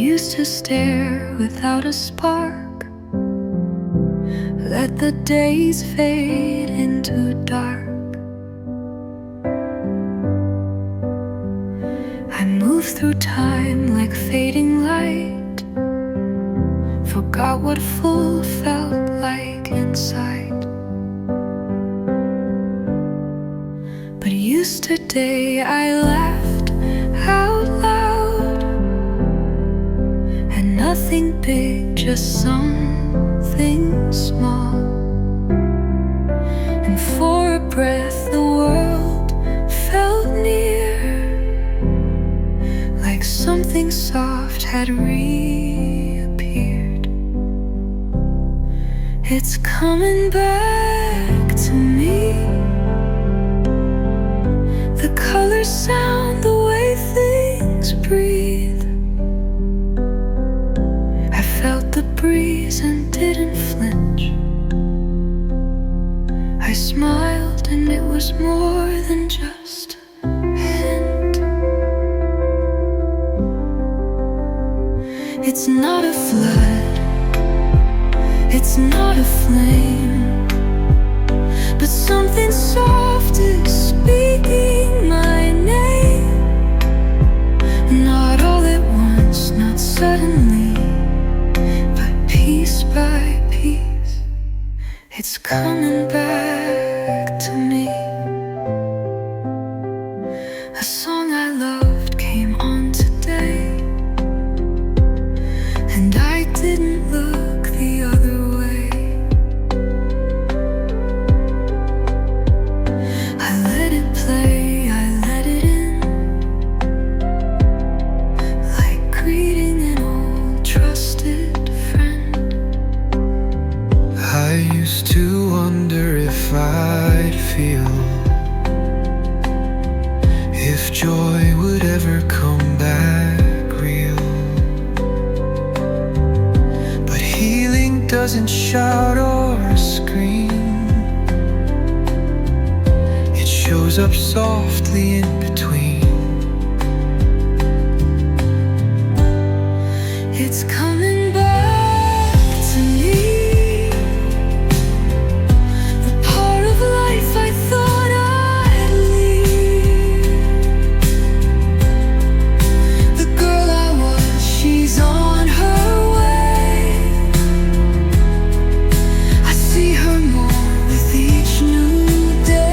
used to stare without a spark, let the days fade into dark. I moved through time like fading light, forgot what full felt like inside. But yesterday I laughed out loud, and nothing big, just something small. And for a breath the world felt near, like something soft had reappeared. It's coming back to me, the colors, sound, the way things breathe. I felt the breeze and didn't flinch. I smiled and it was more than just a hint. It's not a flood, it's not a flame, but something soft is speaking my name. Not all at once, not suddenly, but piece by piece, it's coming back to me. A song I loved came on today, and I didn't look the other way. I let it play, I let it in, like greeting an old trusted friend. I used to wonder if I'd feel, if joy would ever come back real. But healing doesn't shout or scream, it shows up softly in between. It's coming back to me, the part of life I thought I'd leave. The girl I was, she's on her way. I see her more with each new day.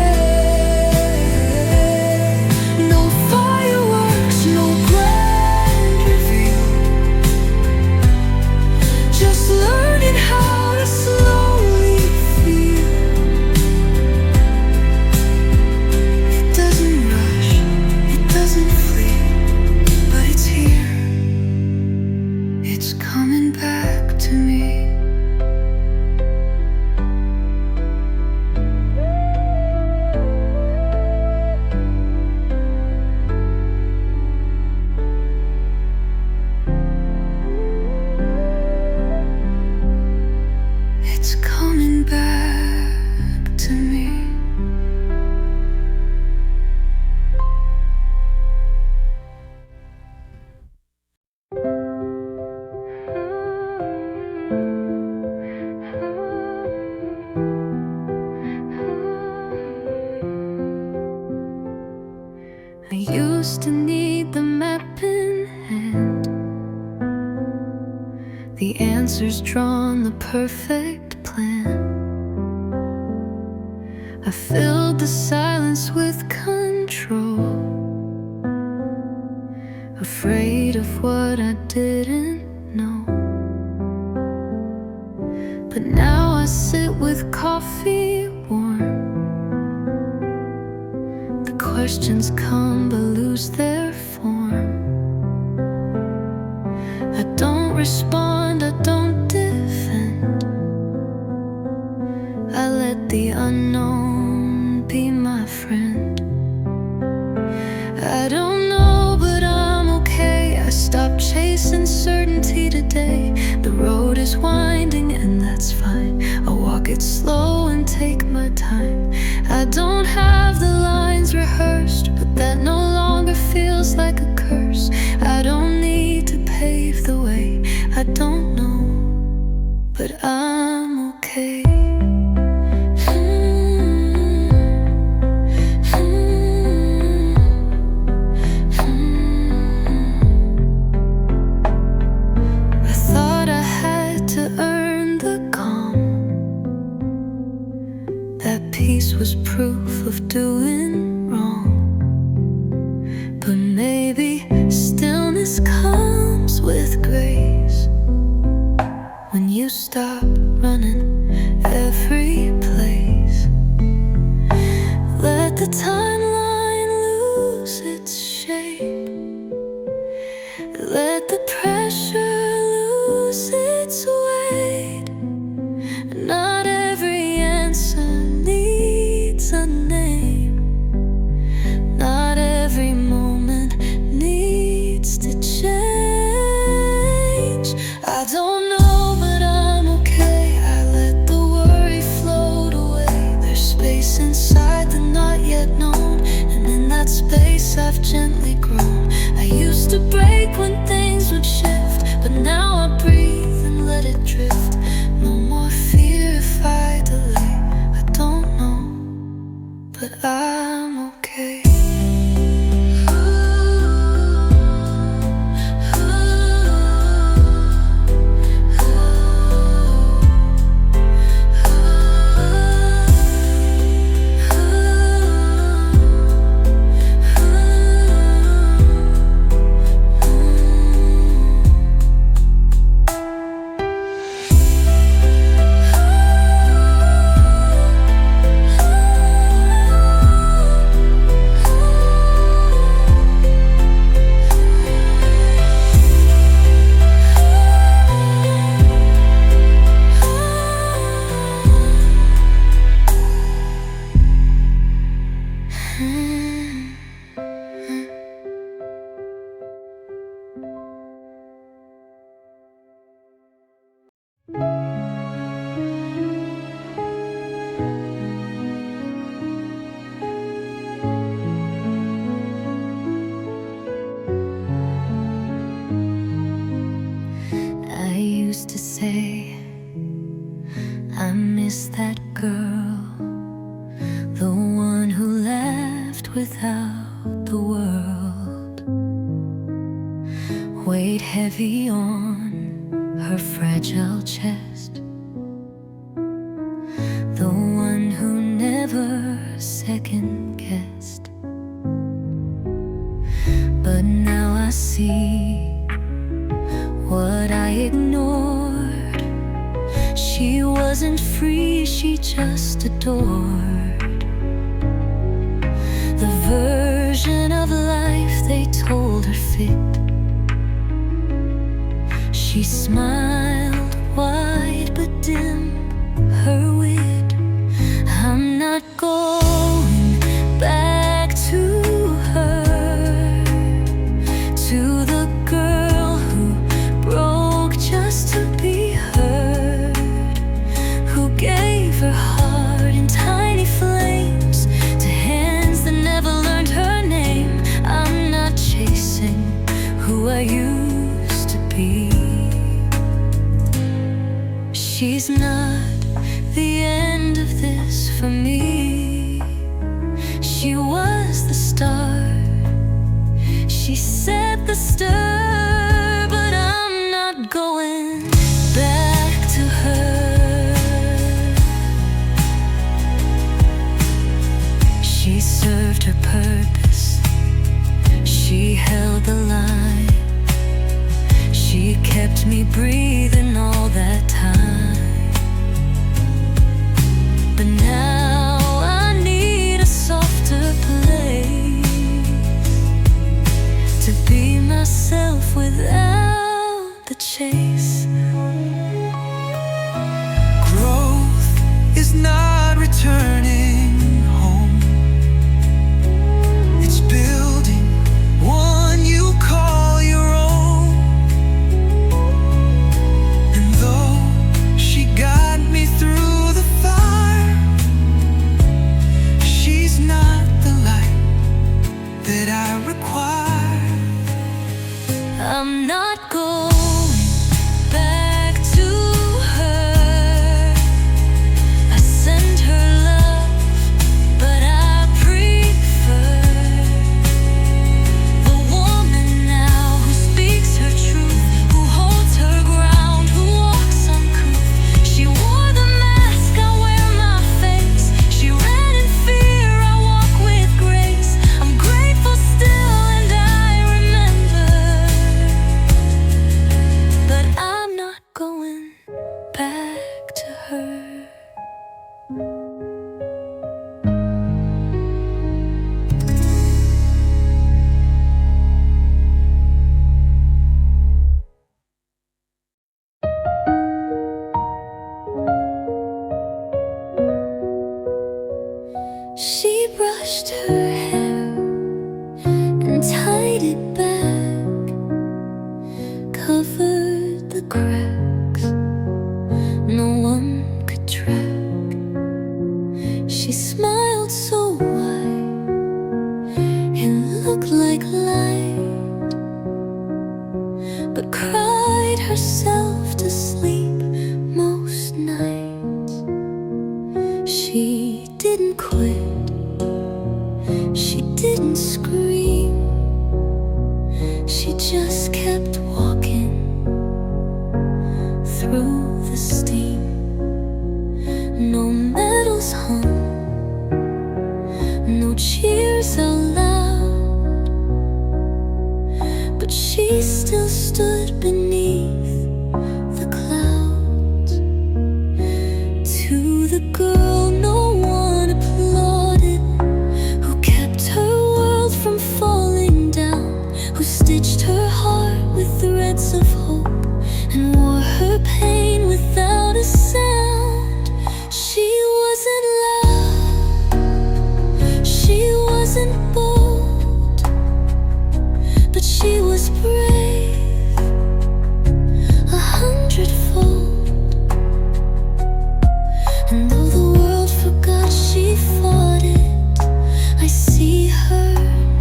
No fireworks, no grand reveal, just learning how to slowly feel. It doesn't rush, it doesn't flee, but it's here, it's coming back to me. It's coming back to me. I used to need the map in hand, the answers drawn, the perfect plan. I filled the silence with control, afraid of what I didn't know. But now I sit with coffee warm, the questions come but lose their form. I don't respond, I don't defend, I let the unknown be my friend. I don't know, but I'm okay. I stopped chasing certainty today. The road is winding and that's fine. I'll walk it slow and take my time. I don't have the lines rehearsed, but that no longer feels like a curse. I don't need to pave the way. okay. I thought I had to earn the calm. That peace was proof of doing wrong. But maybe stillness comes with grace when you stop running every place. Let the timeline lose its shape. Let the pressure lose its weight. Not every answer needs a name. Not every moment needs to change. I don't know, but I'm okay. I let the worry float away. There's space inside the not yet known, and in that space I've gently grown. I used to break when things would shift, but now I breathe and let it drift. No more fear if I delay. I don't know, but I'm okay. I used to say I miss that girl, the one who laughed without the world, weighed heavy on her fragile chest, the one who never second-guessed. But now I see what I ignored. She wasn't free, she just adored the version of life they told her fit. She smiled wide but dim, her wit. I'm not going back to her, to the girl who broke just to be heard, who gave her heart in tiny flames to hands that never learned her name. I'm not chasing who I used to be. She's not the end of this for me. She was the start, she set the stir, but I'm not going back to her. She served her purpose, she held the line, she kept me breathing all that time. But now I need a softer place to be myself without the chase. Growth is not returning home. It's building one you call your own. And though she wasn't bold, but she was brave 100-fold. And though the world forgot she fought it, I see her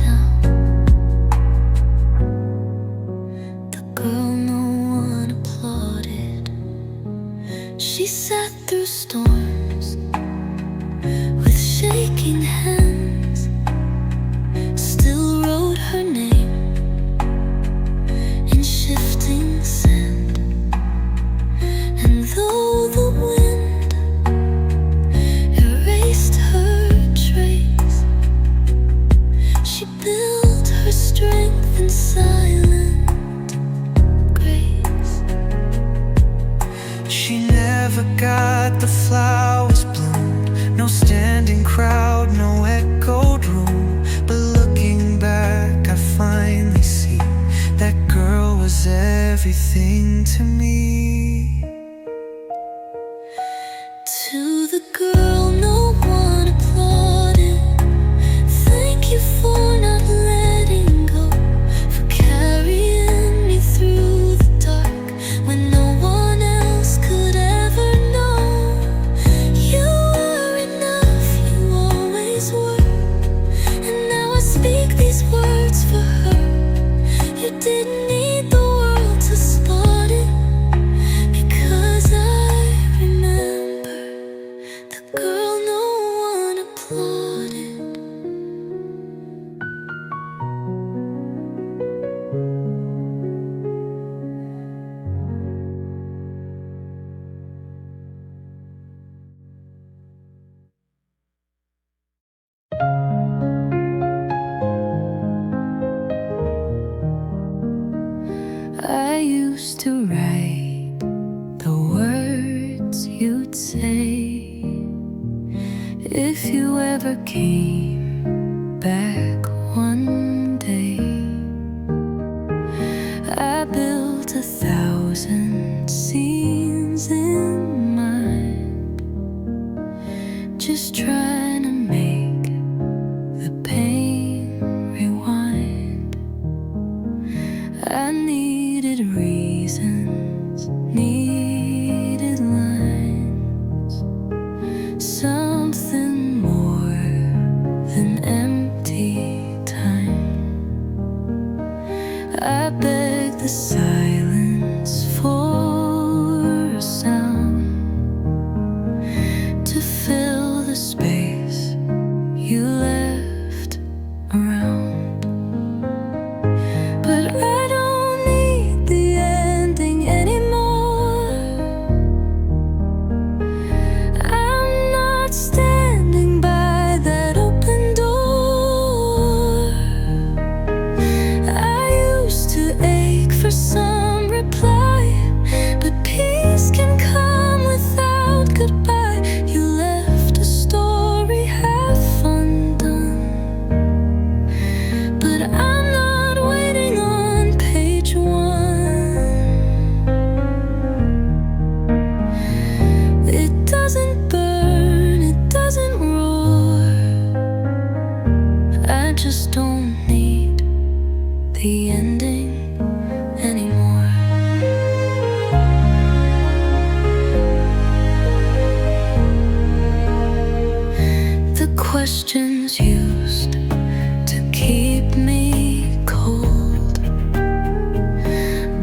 now, the girl no one applauded. She sat through storms with shaking hands, still wrote her name in shifting sand. And though the wind erased her trace, she built her strength in silent grace. She never got the flowers bloomed, no standing crowd, no echoed room. But looking back, I finally see that girl was everything to me. To the girl no one applauded, thank you for not letting go, for carrying me through the dark when no one else could ever know. You were enough, you always were. And now I speak these words for her. You didn't need the world to spot it, because I remember the girl no one applauded. I used to write the words you'd say if you ever came back one day. I built 1,000 scenes in mind, just trying to make the pain rewind. I needed reasons, needed lines, something more than empty time. I begged the silence for a sound to fill the space you left around. But I don't need the ending anymore. I'm not standing by that open door. I used to ache for some reply, but peace can come without goodbye. You left a story half undone, but I'm not waiting on page one. It doesn't burn, it doesn't roar. I just don't need the ending anymore. The questions used to keep me cold,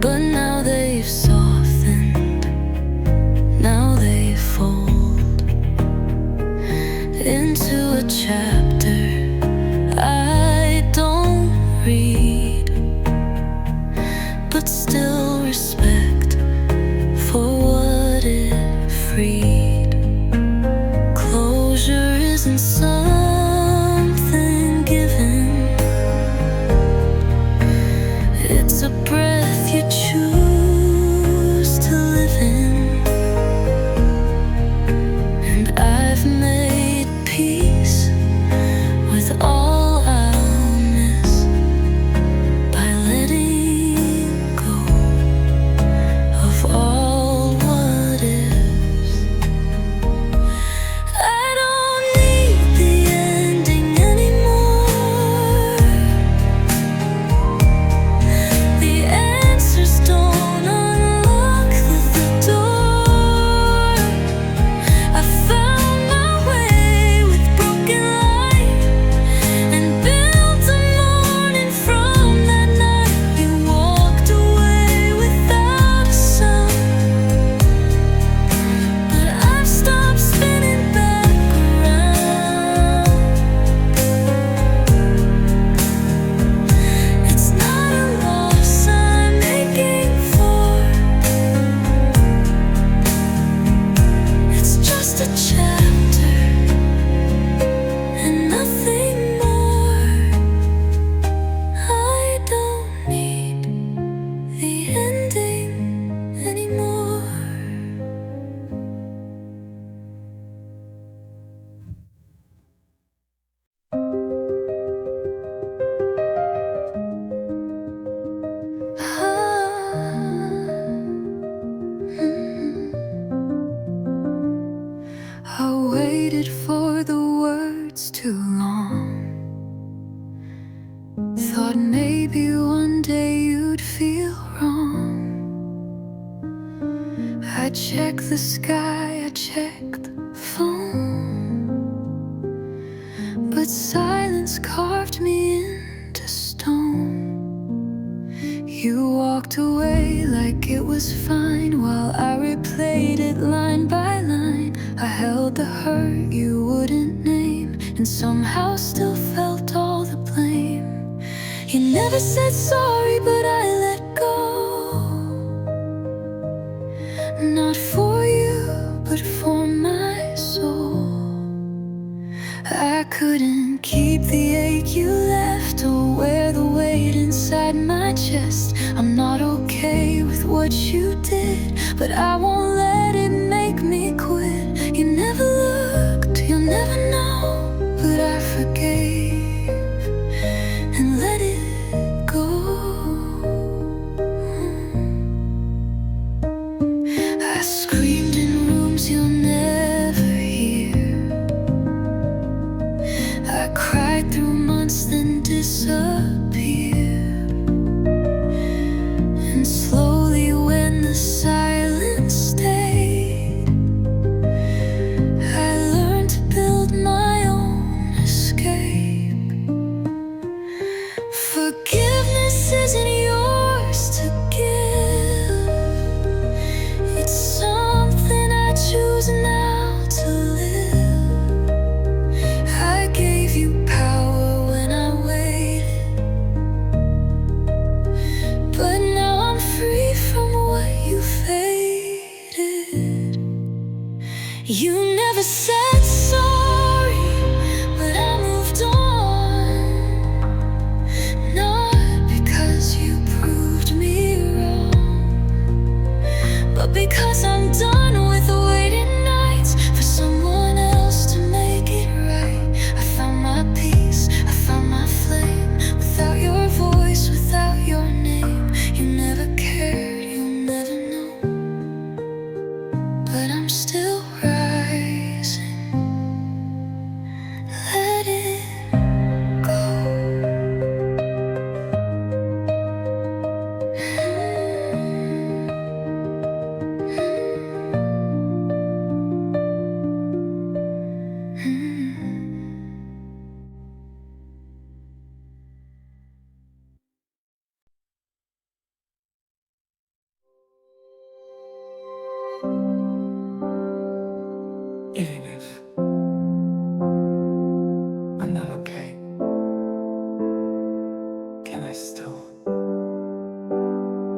but now they've softened, now they fold into a chapter I don't read, but still respect for what it freed. Closure isn't something thought maybe one day you'd feel wrong. I check the sky, I check the phone, but silence carved me into stone. You walked away like it was fine, while I replayed it line by line. I held the hurt you wouldn't name, and somehow still felt all the blame. You never said sorry, but I let go. Not for you, but for my soul. I couldn't keep the ache you left, or wear the weight inside my chest. I'm not okay with what you did, but I won't let it make me quit. You never looked, you'll never know, but I forgave and let it go. I screamed in rooms you'll never hear. I cried through months, then disappeared. And slowly, when the silence stayed, I learned to build my own escape. Forgiveness isn't yours to give. It's something I choose now to live. I gave you power when I waited, but now I'm free from what you faded. You never said sorry, but I moved on. Not because you proved me wrong, but because I'm done with waiting nights for someone else to make it right. I found my peace, I found my flame, without your voice, without your name. You never cared, you'll never know, but I'm still rising. Let it go. Even if I'm not okay, can I still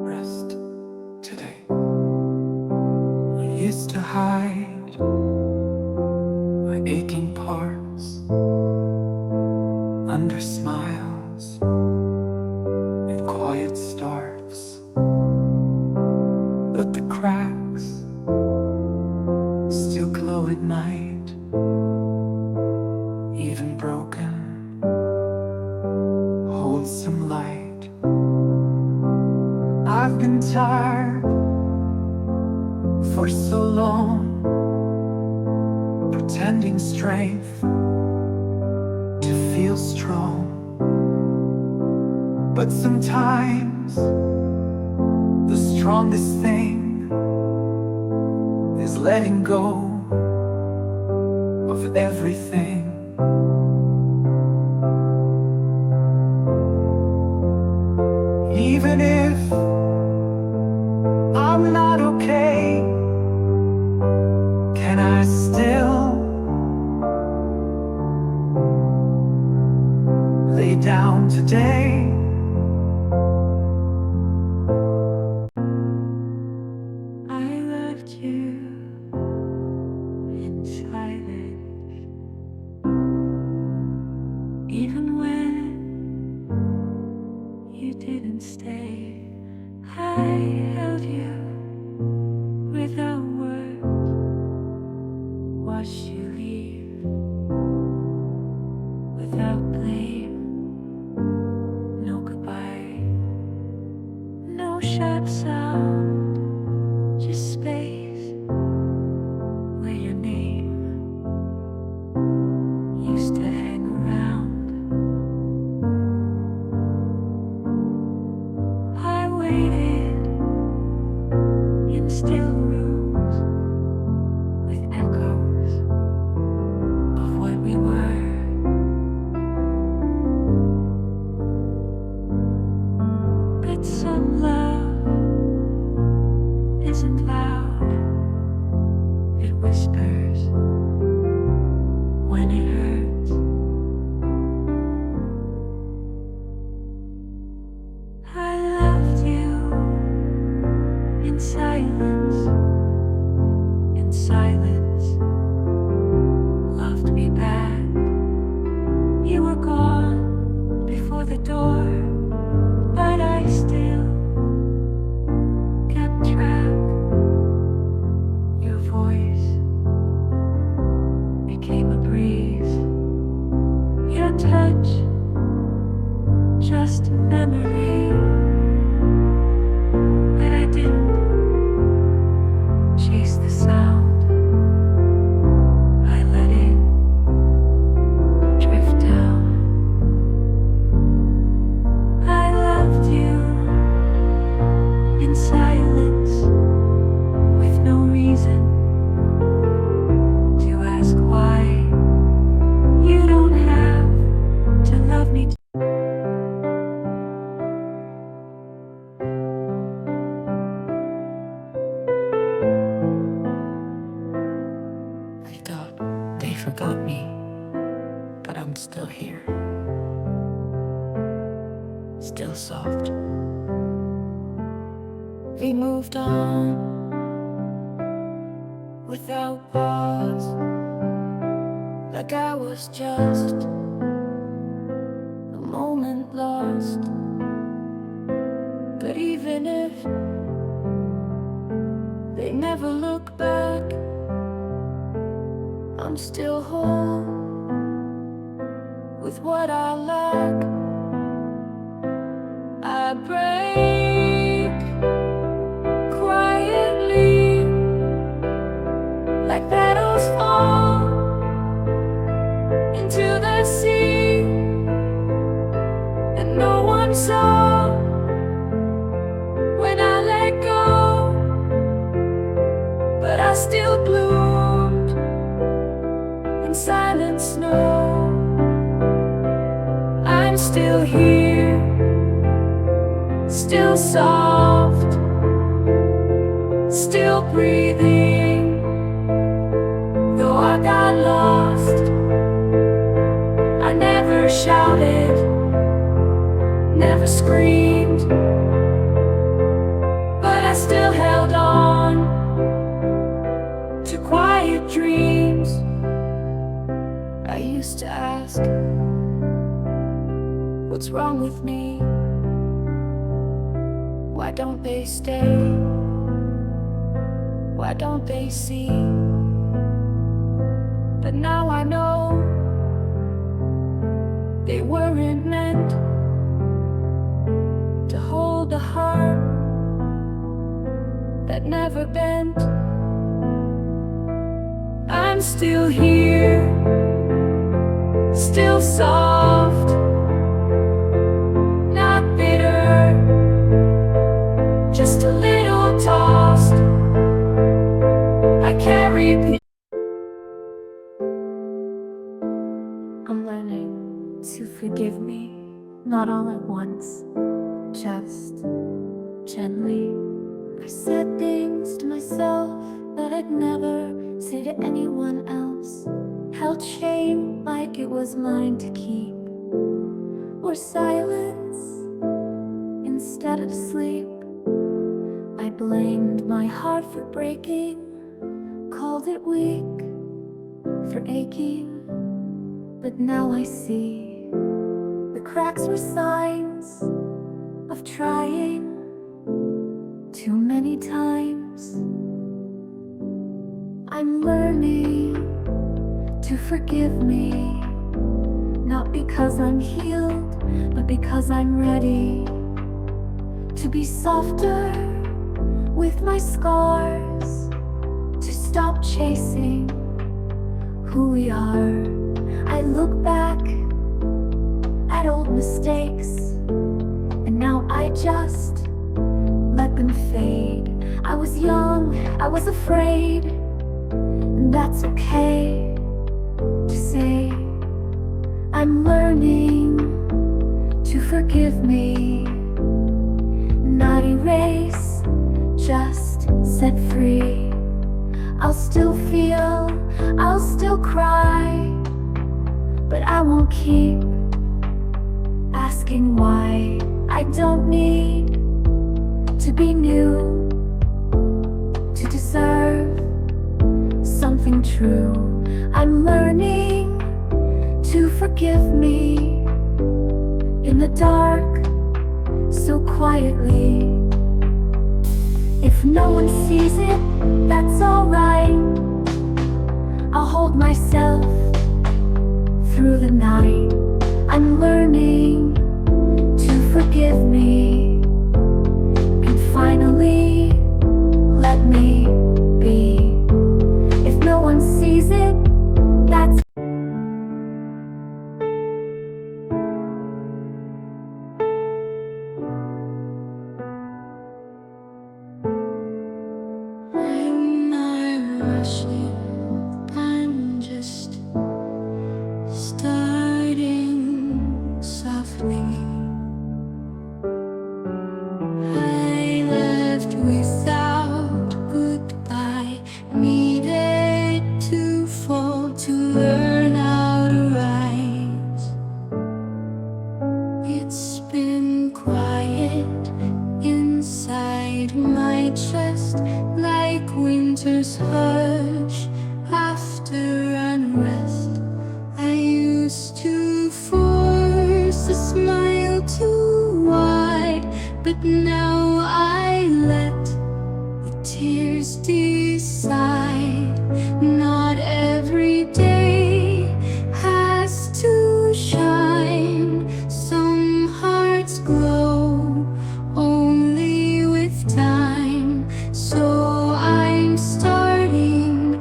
rest today? I used to hide my aching parts under smiles and quiet starts, but the cracks still glow at night. Even broken holds some light. I've been tired for so long, pretending strength to feel strong. But sometimes the strongest thing is letting go of everything. Even if I'm not okay, can I still lay down today? I left you in silence, even when you didn't stay. I held you without words, watched you leave without blame. No goodbye, no sharp sound, just space where your name used to hang around. waited in still rooms with echoes of what we were. But some love isn't loud, it whispers when it hurts. I loved you in silence, in silence, loved me back. You were gone before the door, but I still kept track. Your voice became a breeze, your touch just a memory. But I didn't chase the sound, I let it drift down. I loved you in silence, with no reason to ask why. You don't have to love me. I thought they forgot me, but I'm still here, still soft. We moved on without pause, like I was just a moment lost. But even if they never look back, I'm still whole with what I lack. I break quietly, like petals fall into the sea, and no one saw when I let go, but I still bloomed in silent snow. I'm still here, still soft, still breathing. Though I got lost, I never shouted, never screamed, but I still held on to quiet dreams. I used to ask, what's wrong with me? Why don't they stay? Why don't they see? But now I know they weren't meant to hold a heart that never bent. I'm still here, still soft, not bitter, just a little tossed. I carry I'm learning to forgive me, not all at once, just gently. I said things to myself that I'd never say to anyone else. Held shame like it was mine to keep, or silence instead of sleep. I blamed my heart for breaking, called it weak for aching. But now I see the cracks were signs of trying too many times. I'm learning to forgive me, not because I'm healed, but because I'm ready to be softer with my scars, to stop chasing who we are. I look back at old mistakes, and now I just and fade. I was young, I was afraid, and that's okay to say. I'm learning to forgive me, not erase, just set free. I'll still feel, I'll still cry, but I won't keep asking why. I don't need to be new to deserve something true. I'm learning to forgive me in the dark, so quietly. If no one sees it, that's alright. I'll hold myself through the night. I'm learning to forgive me, and finally let me be. If no one sees it, that's I'm not rushing, I'm just starting softly. I left without goodbye, needed to fall to learn how to rise. It's been quiet inside my chest, like winter's hush after unrest. I used to force a smile too wide, but now I let the tears decide. Not every day has to shine. Some hearts glow only with time. So I'm starting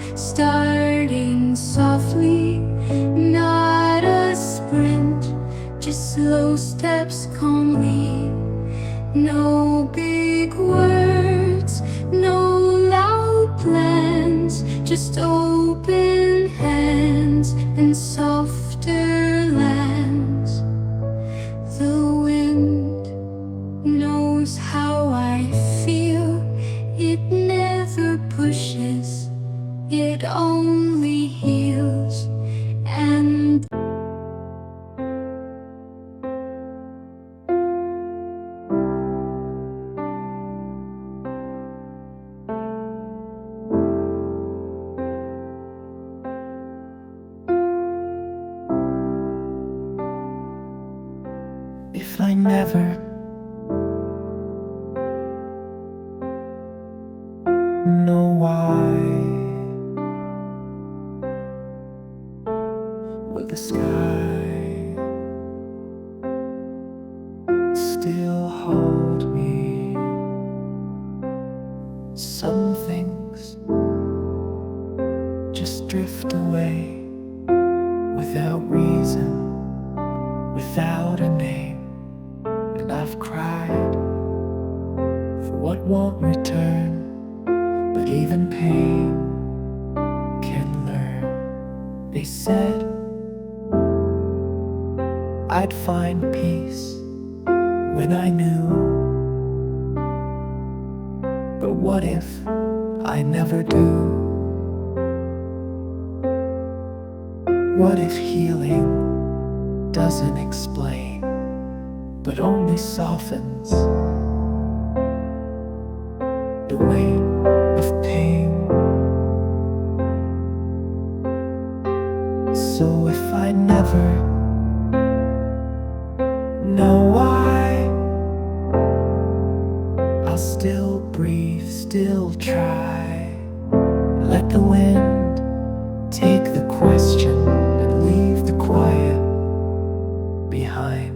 softly, not a sprint, just slow steps calmly. No big words, no loud plans, just open hands and softer lands. The wind knows how I feel. It never pushes, it only heals. And if I never know why, will the sky still hold me? Some things just drift away without reason, without a name. And I've cried for what won't return, but even pain can learn. They said I'd find peace when I knew, but what if I never do? What if healing doesn't explain, but only softens the weight of pain? So if I never know why, I'll still breathe, still try. Let the wind take the question and leave the quiet behind.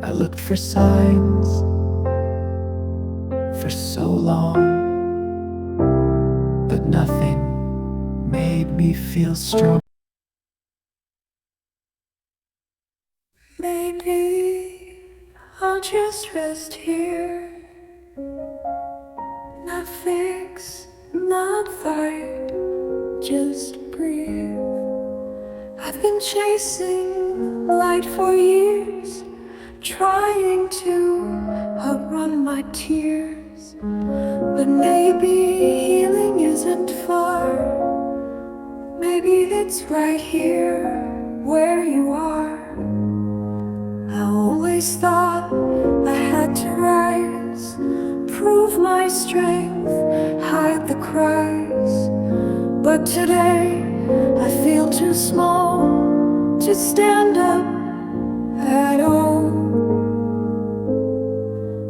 I looked for signs for so long, but nothing made me feel strong. Maybe I'll just rest here not fight, just breathe. I've been chasing light for years, trying to outrun my tears. But maybe healing isn't far. Maybe it's right here where you are. I always thought I had to rise, prove my strength, hide the cries. But today I feel too small to stand up at all.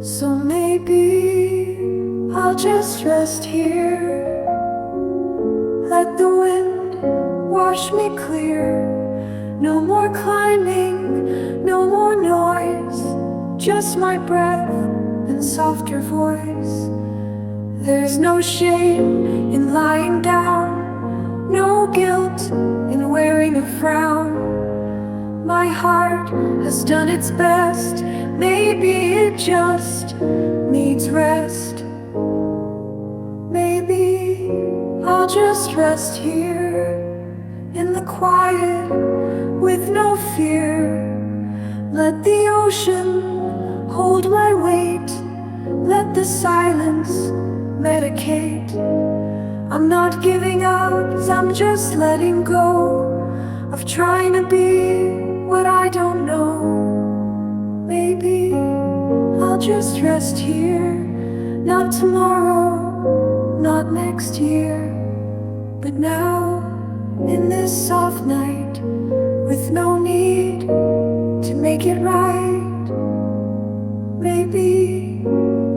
So maybe I'll just rest here, let the wind wash me clear. No more climbing, no more noise, just my breath and softer voice. There's no shame in lying down, no guilt in wearing a frown. My heart has done its best, maybe it just needs rest. Maybe I'll just rest here in the quiet with no fear. Let the ocean hold my weight, let the silence medicate. I'm not giving up, I'm just letting go of trying to be what I don't know. Maybe I'll just rest here, not tomorrow, not next year, but now, in this soft night, with no need to make it right. Maybe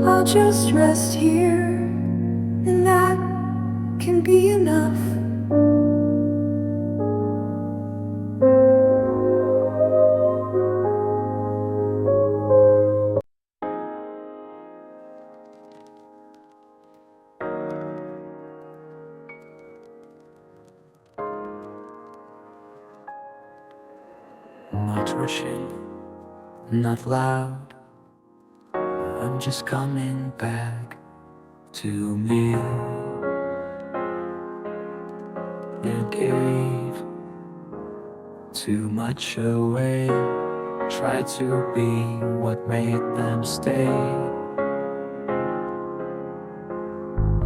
I'll just rest here, and that can be enough. Not rushing, not loud, I'm just coming back to me. You gave too much away, tried to be what made them stay.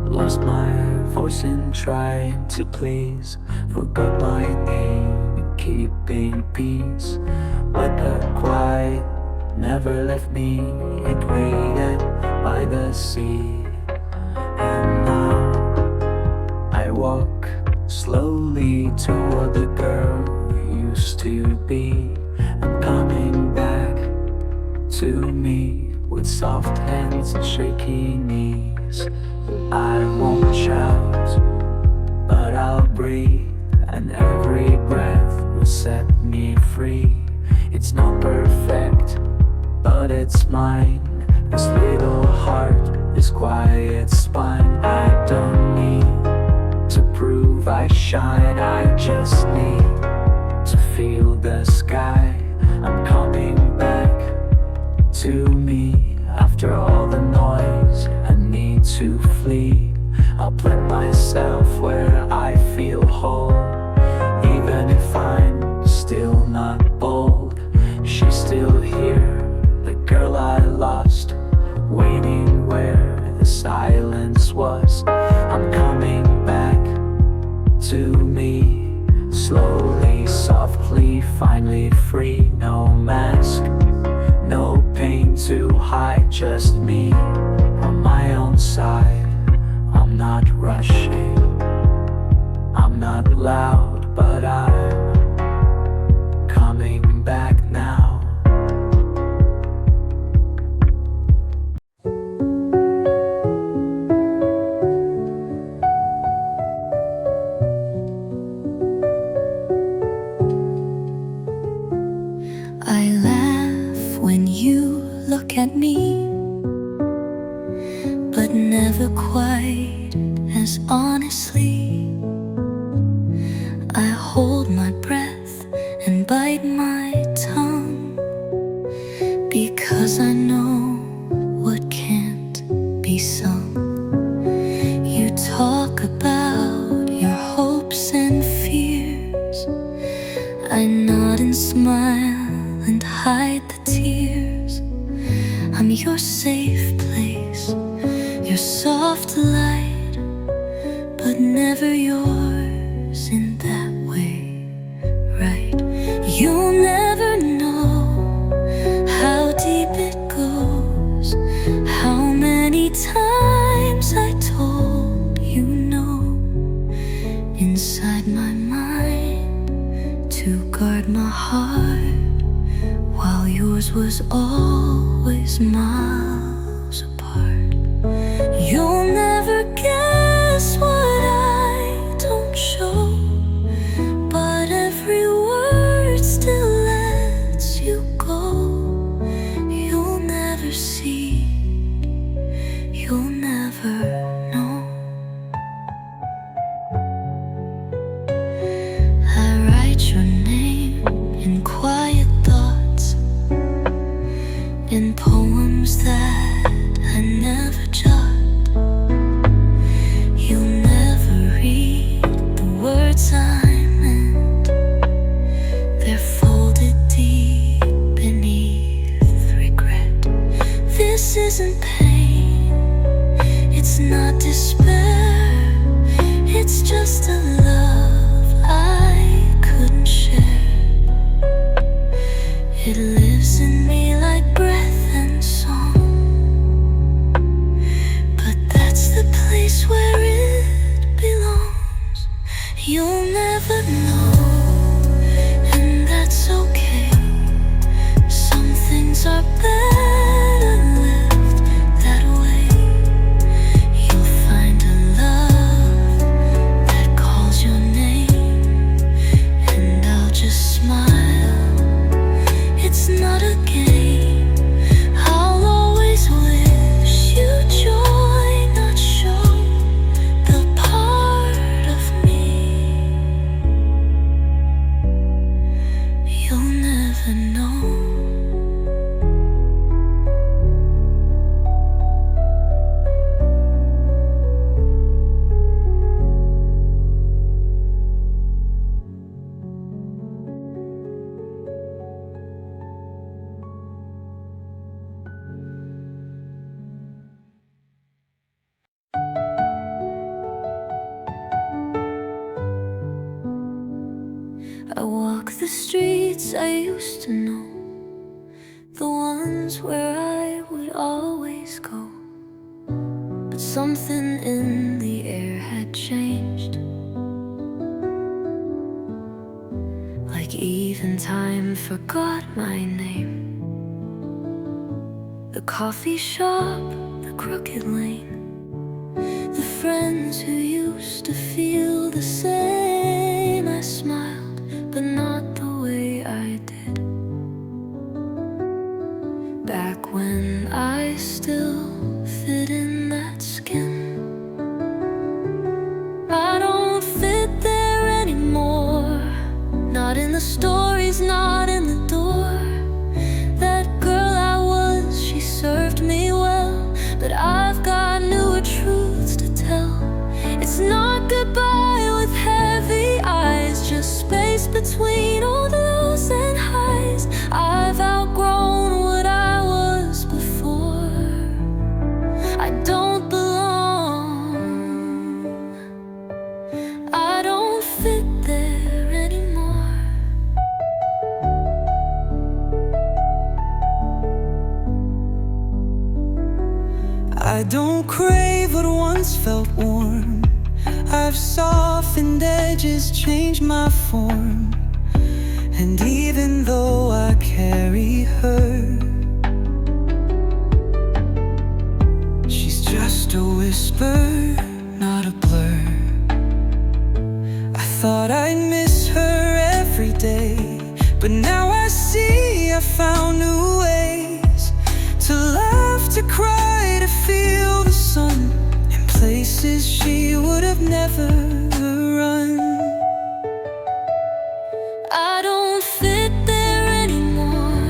Lost my voice in trying to please, forgot my name in keeping peace. But the quiet never left me, it waited by the sea. And now I walk slowly toward the girl who used to be. I'm coming back to me with soft hands and shaky knees. I won't shout, but I'll breathe, and every breath will set me free. It's not perfect, but it's mine. This little heart, this quiet spine. I don't need to prove I shine, I just need to feel the sky. I'm coming back to me after all the noise. I need to flee. I'll plant myself where I feel whole, even if I'm still not bold. She's still here, the girl I lost, waiting where the silence was. I'm coming back to me, slowly, softly, finally free. No mask, no pain to hide, just me on my own side. I'm not rushing, I'm not loud, but I'm coming back now. I laugh when you look at me, but never quite as honestly. I hold my breath and bite my tongue, because I know what can't be sung. You talk tears. I'm your safe place, your soft light, but never yours in that way, right? You'll never know how deep it goes, how many times I told you no, inside my mind, to guard my heart, while yours was always miles apart. You'll never guess what I don't show, but every word still lets you go. You'll never see, you'll never know. I write your name in quiet thoughts, in poems that I never jot. You'll never read the words I meant, they're folded deep beneath regret. This isn't pain, it's not despair, it's just a love I couldn't share. It lives in me like breath and song, but that's the place where it belongs. You'll never know, and that's okay. Some things are better left that way. You'll find a love that calls your name, and I'll just smile. It's not a game. I'll always wish you joy, not show the part of me you'll never know. I walk the streets I used to know, the ones where I would always go. But something in the air had changed, like even time forgot my name. The coffee shop, the crooked lane, the friends who used to feel the same. I smiled, but not the way I did back when I still fit in that skin. I don't fit there anymore, not in the stories, not in the door. That girl I was, she served me well, but I've got newer truths to tell. It's not goodbye with heavy eyes, just space between all the lows and highs. I've outgrown what I was before. I don't belong, I don't fit there anymore. I don't crave what once felt warm. I've softened edges, changed my form. And even though I carry her, she's just a whisper, not a blur. I thought I'd miss her every day, but now I see I found new ways to laugh, to cry, to feel the sun in places she would have never run. I don't fit there anymore,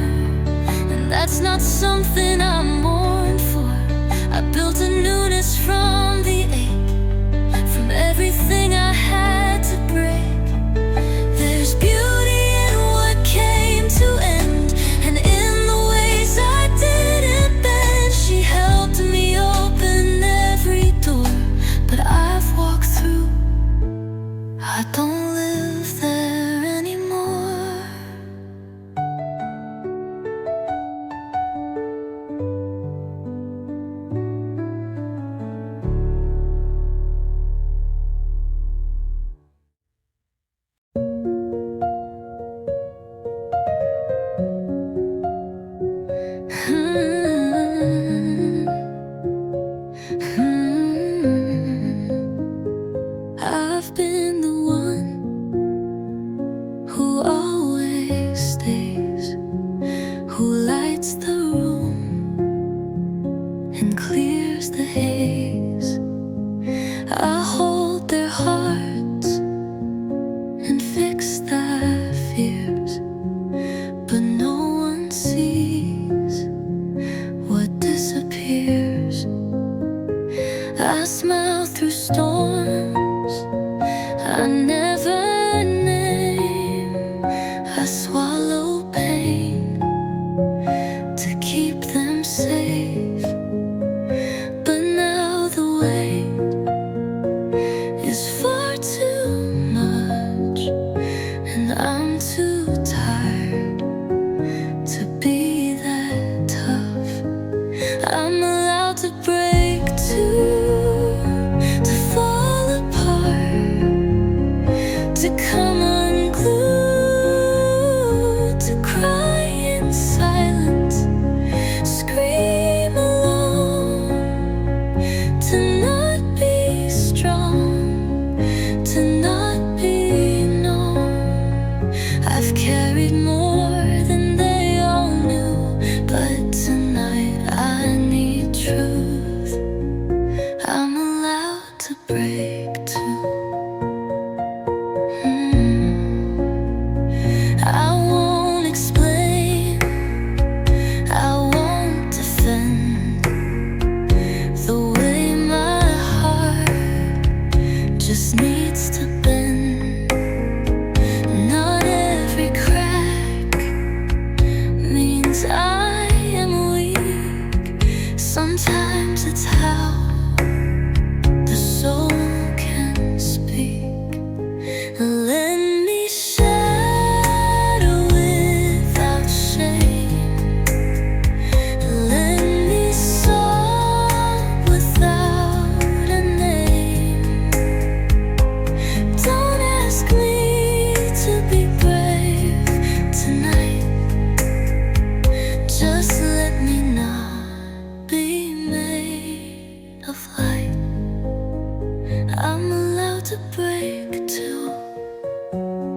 and that's not something I mourn for. I built a newness from the ache, from everything I had to break. There's beauty in what came to end, and in the way storms I never name. I swallow pain to keep them safe, but now the weight is far too much, and I'm too tired to be that tough. I'm allowed to break too, to fall apart, to come unglued, to cry in silence, scream alone, to not be strong, to not be known. I've carried more than they all knew, but tonight I need truth. I'm allowed to break too. I won't explain, I won't defend the way my heart just needs to bend. Not every crack means I am weak. Sometimes it's how the soul can speak. Let me shadow without shame. Let me sob without a name. Don't ask me to be brave tonight. Just let me not be made of light. I'm allowed to break too,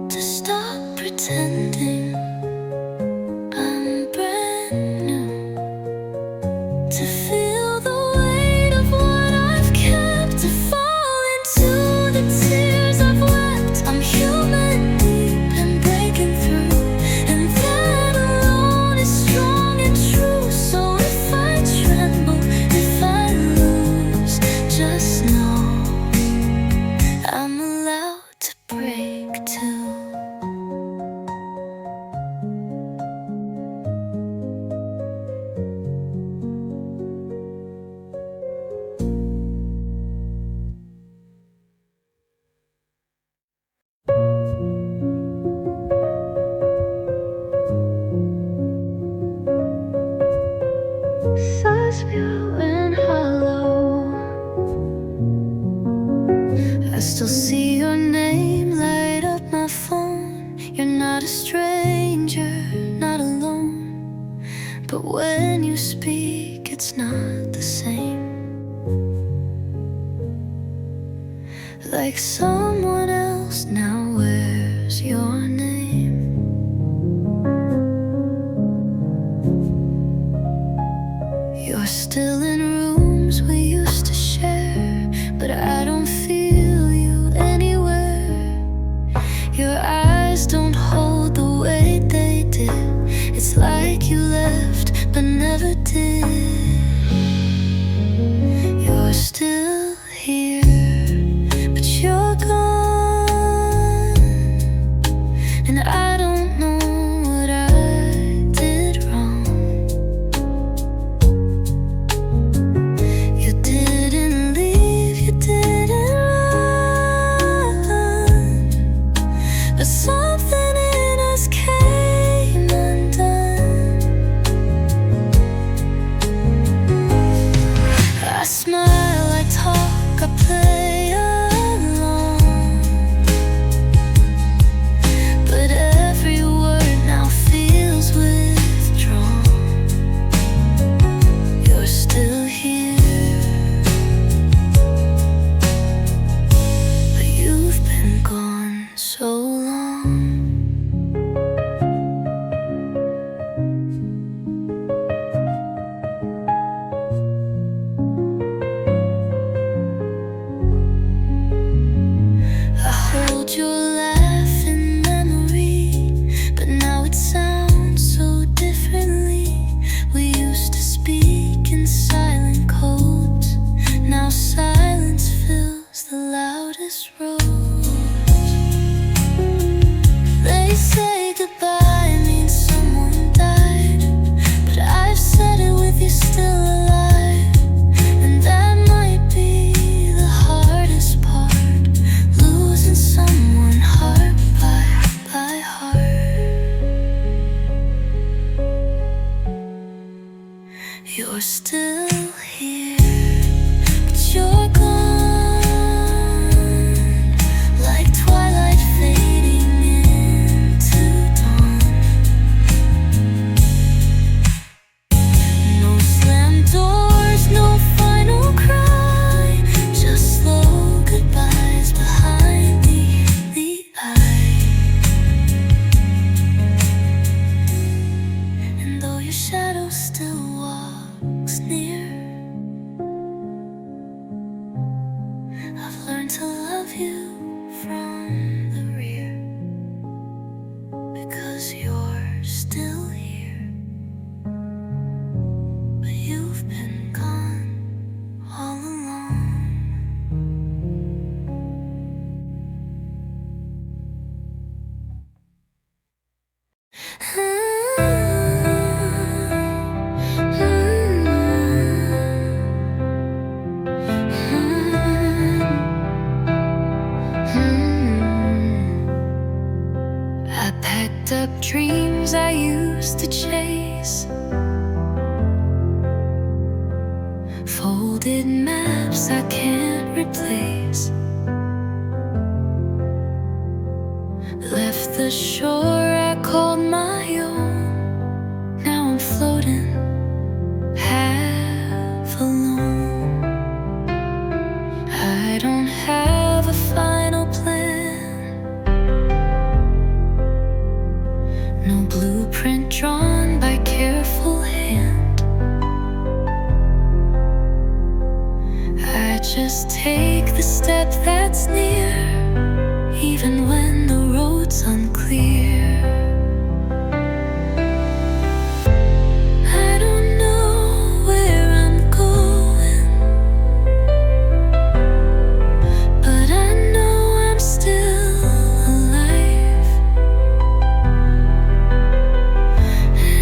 to stop pretending I'm brand new, to feel the weight of what I've kept, to fall into the tears I've wept. I'm human, deep and breaking through, and that alone is strong and true. So if I tremble, if I lose, just know I'm allowed to break too. Sighs few and hollow, I still see your name light up my phone. You're not a stranger, not alone, but when you speak, it's not the same. Like someone else now wears your name. You're still in rooms we used to share, but I don't feel you anywhere. Your eyes don't hold the weight they did. It's like you left but never did. You're still here, but you're gone, and I don't know what I did wrong. You didn't leave, you didn't run, but something in us came undone. You're still here, but you're gone, like twilight fading into dawn. No slammed doors, no final cry, just slow goodbyes behind the eye. And though your shadow still walks near, I've learned to love you from the rear, because you're still here, but you've been gone all along. I packed up dreams I used to chase, folded maps I can't replace, left the shore I called my own. Now I'm floating half alone. I don't have a final plan, no blueprint drawn by careful hand. I just take the step that's near, even when the road's unclear. I don't know where I'm going, but I know I'm still alive.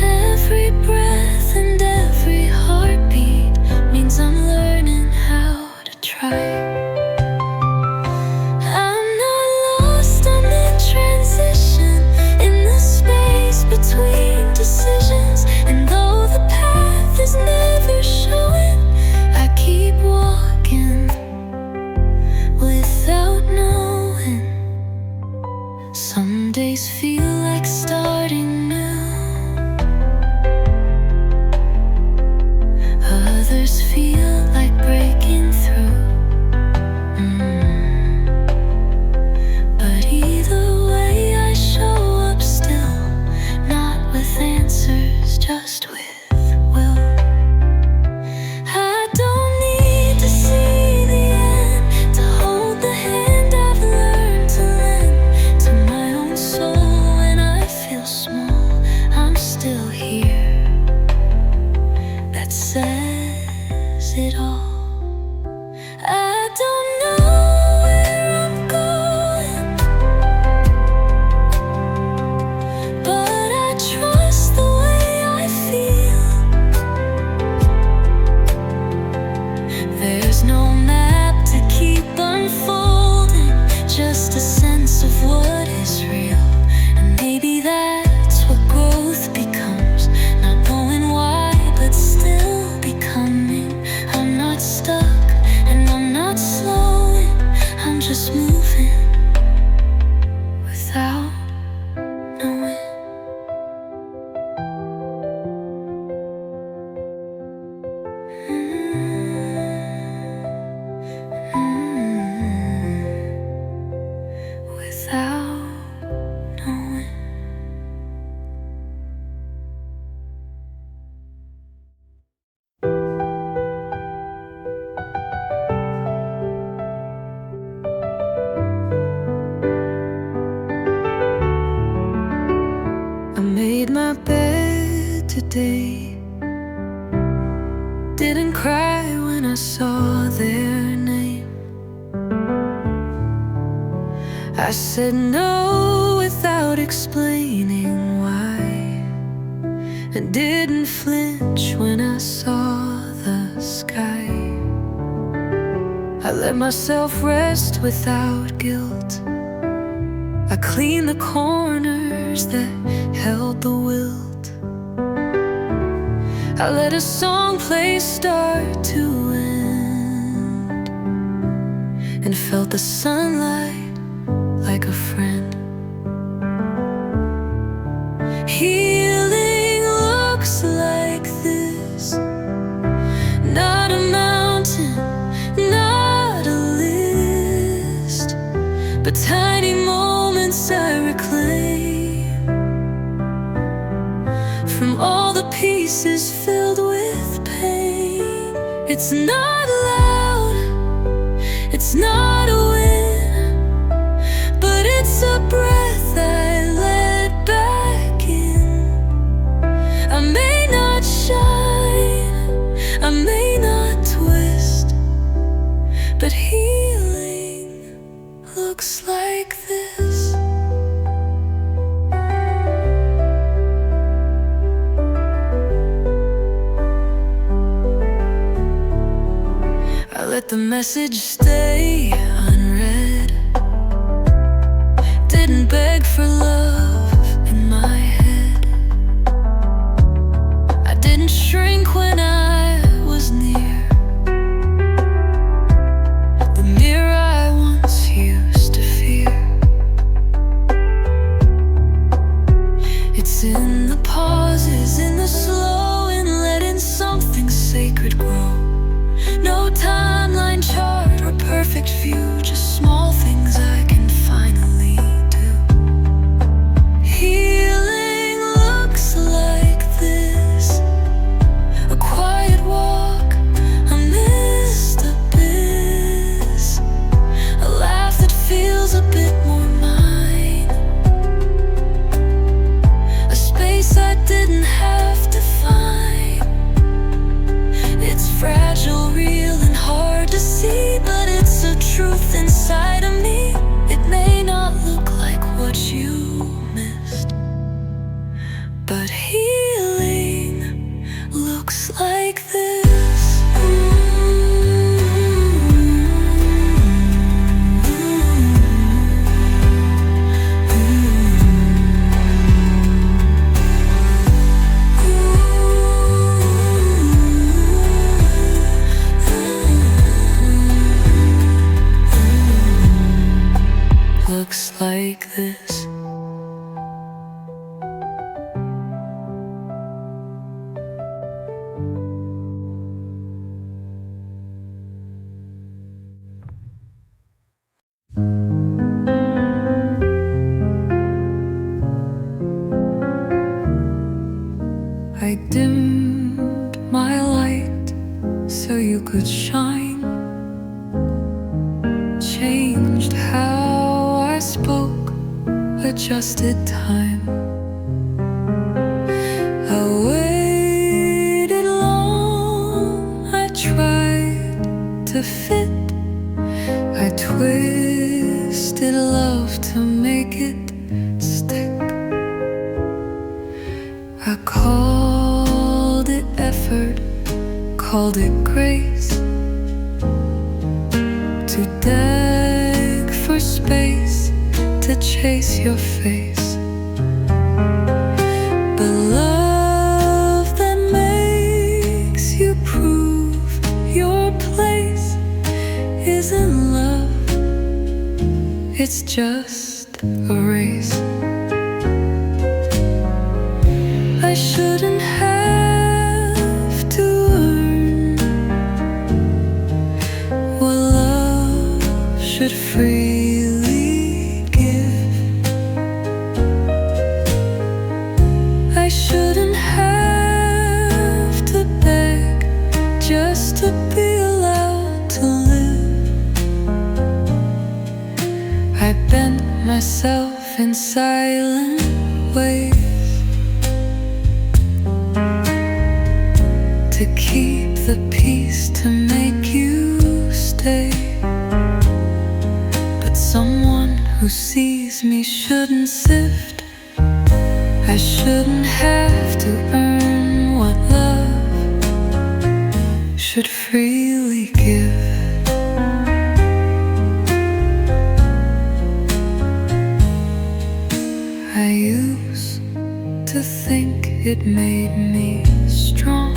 Every breath and every heartbeat means I'm learning how to try. I'm not lost, I'm in transition, in the space between decisions. And though the path is never showing, I keep walking without knowing. Some days feel like starting new, others feel like breaking through. But either way I show up still, not with answers, just with will. I don't need to see the end to hold the hand I've learned to lend to my own soul. When I feel small, I'm still here. That says it all. I don't know where I'm going, but I trust the way I feel. There's no map to keep unfolding, just a sense of what is real. And maybe that's what growth becomes, not knowing why, but still becoming. I'm not stuck and I'm not slowing, I'm just moving without knowing. Without knowing. I made my bed today, didn't cry when I saw their name. I said no without explaining why, and didn't flinch when I saw the sky. I let myself rest without guilt. I cleaned the corners that held the wilt. I let a song play start to end, and felt the sunlight like a friend. Healing looks like this, not a mountain, not a list, but tiny moments I reclaim from all the pieces filled with pain. It's not loud, it's not a win, but it's a breath I let back in. I may not shine, I may not twist, but healing looks like this. I let the message stay unread, didn't beg for love in my head. I didn't shrink when I was near the mirror I once used to fear. It's in the pauses, in the slow, in letting something sacred grow. No timeline chart or perfect view, just small things I can finally do. Healing looks like this, a quiet walk amidst abyss, a laugh that feels a bit more mine, a space I didn't have to find. It's fragile, real, and hard to see, but it's a truth inside of me. It may not look like what you missed, but healing looks like this. Looks like this. I dimmed my light so you could shine, changed how I spoke, adjusted time. I waited long, I tried to fit, I twisted love to make it stick. I called it effort, called it grace, to beg for space, to chase your face. But love that makes you prove your place isn't love, it's just a race. I shouldn't have to earn what love should freely give. I shouldn't have to beg just to be allowed to live. I bent myself in silent ways to keep the peace, to make you stay. But someone who sees me shouldn't sift. I shouldn't have to earn what love should freely give. I used to think it made me strong,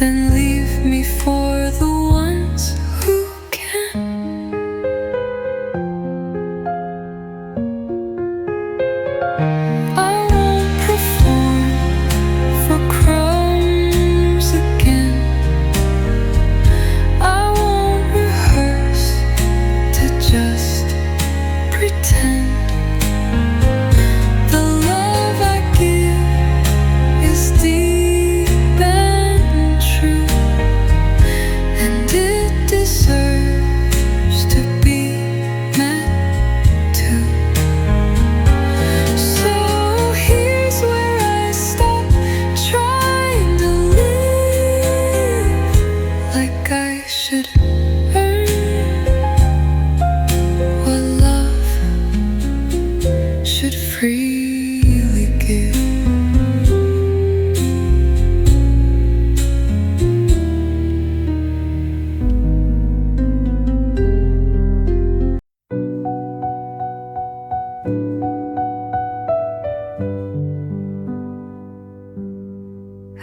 then leave me for the ones who can. I won't perform for crumbs again. I won't rehearse to just pretend. The love I give is deep and true, and it deserves to be meant to. So here's where I stop trying to live like I should earn what love should freely give.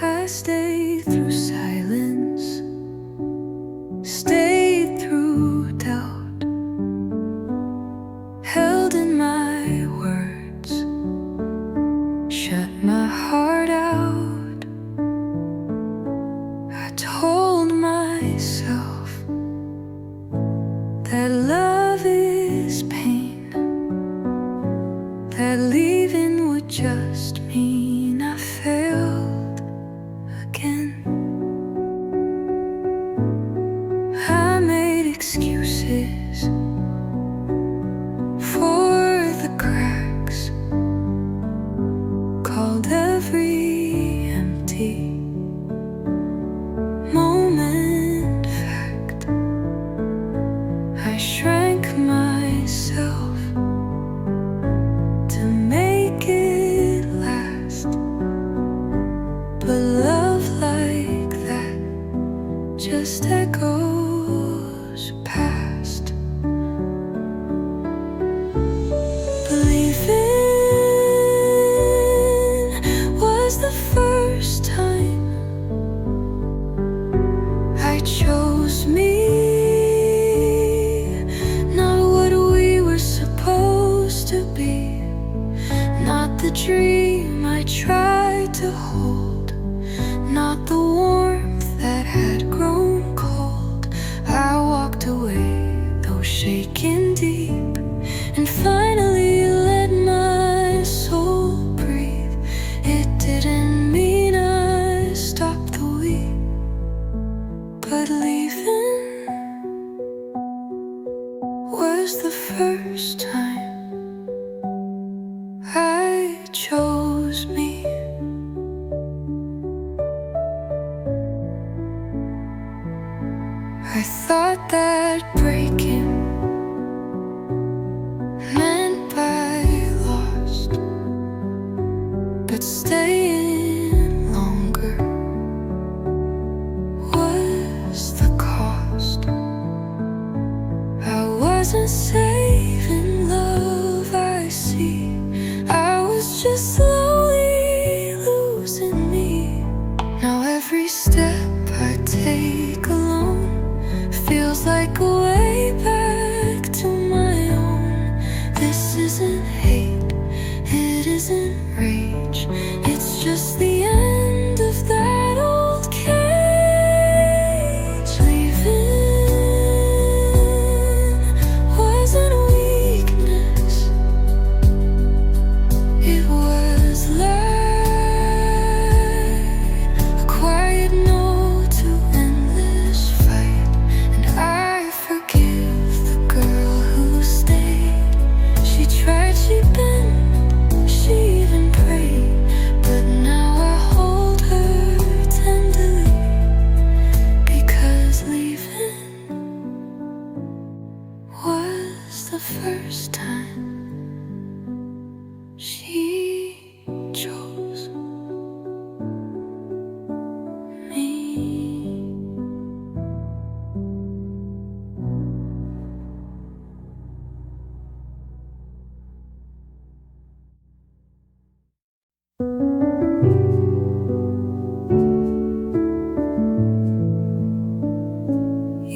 I stayed through silence, stayed through doubt, held in my words, shut my heart out. I told myself that love is pain, that leaving would just mean I failed again. I made excuses for the cracks, called every empty moment fact. I shrank myself to make it last, but love like that just echoes past. Believing was the first time I chose me, not what we were supposed to be, not the dream I tried to hold, not the warmth that had grown cold. I walked away, though shaking deep, and finally let my soul breathe. It didn't mean I stopped the weep, but leaving was the first time I chose me. I thought that breaking meant I lost, but staying longer was the cost. I wasn't saving love, I see. I was just slowly losing me. Now every step I take alone feels like a way back to my own. This isn't hate, it isn't rage, it's just the end of that old cage. Leaving wasn't weakness, it was light, a quiet no to endless fight, and I forgot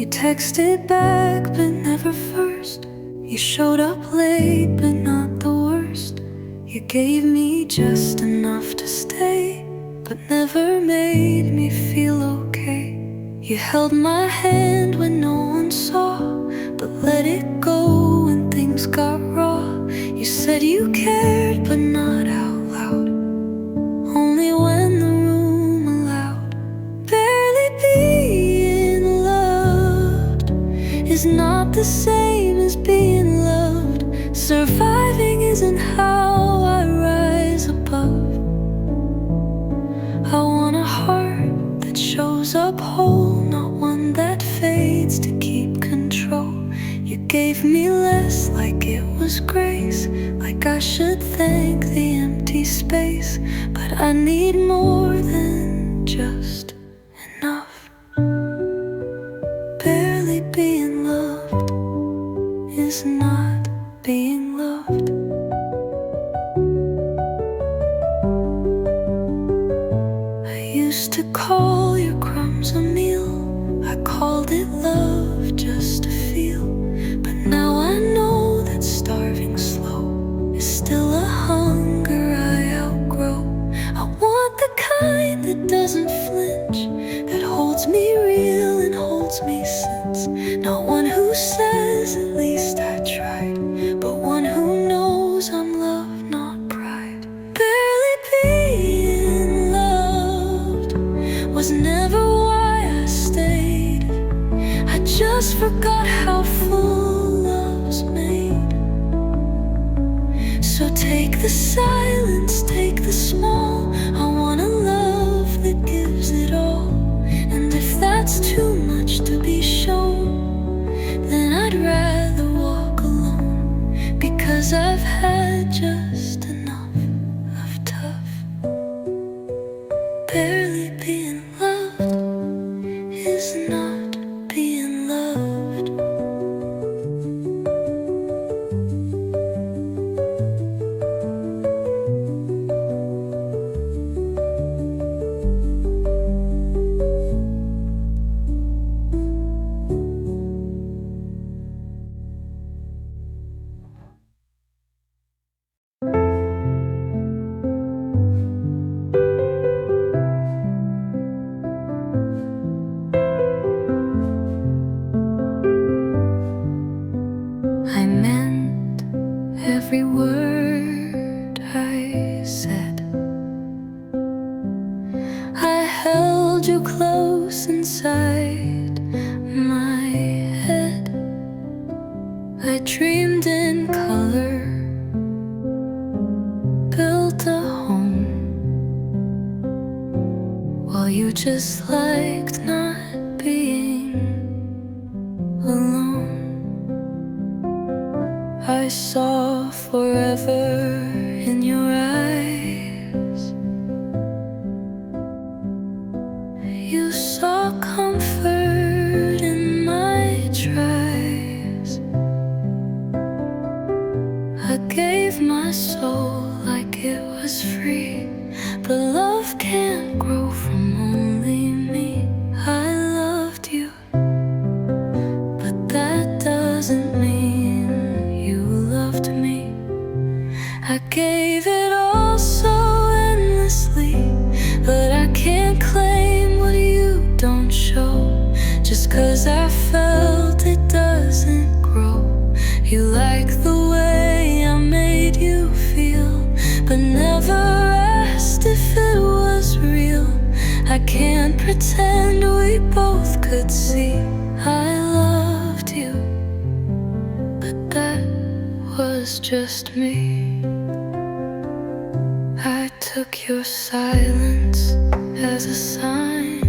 You texted back, but never first. You showed up late, but not the worst. You gave me just enough to stay, but never made me feel okay. You held my hand when no one saw, but let it go when things got raw. You said you cared, but not out loud, only when the room allowed. Barely being loved is not the same as being loved. Surviving isn't how I rise above. I want a heart that shows up whole, not one that fades to keep control. You gave me less, like it was grace, like I should thank the empty space. But I need more than just enough. Barely being loved is not being loved. I used to call your crumbs a meal. I called it love just to feel. But now I know that starving slow is still a hunger I outgrow. I want the kind that doesn't flinch, that holds me real and holds me since. Not one who says at least I tried, but one who knows I'm love, not pride. Barely being loved was never why I stayed. I just forgot how full love's made. So take the silence, take the small. I want a love that gives it all. And if that's too much to be shown, then I'd rather walk alone, because I've had just enough of tough. Barely being loved is not being loved. I meant every word I said. I held you close inside my head. I dreamed in color, built a home, while you just liked not being alone. I saw forever in your eyes. You saw comfort in my tries. I gave my soul like it was free, but love can't grow from only me. I loved you, but that doesn't mean you loved me. I gave it all so endlessly, but I can't claim what you don't show. Just 'cause I felt it doesn't grow. You like the way I made you feel, but never asked if it was real. I can't pretend we both could see I loved you, but that was just me. I took your silence as a sign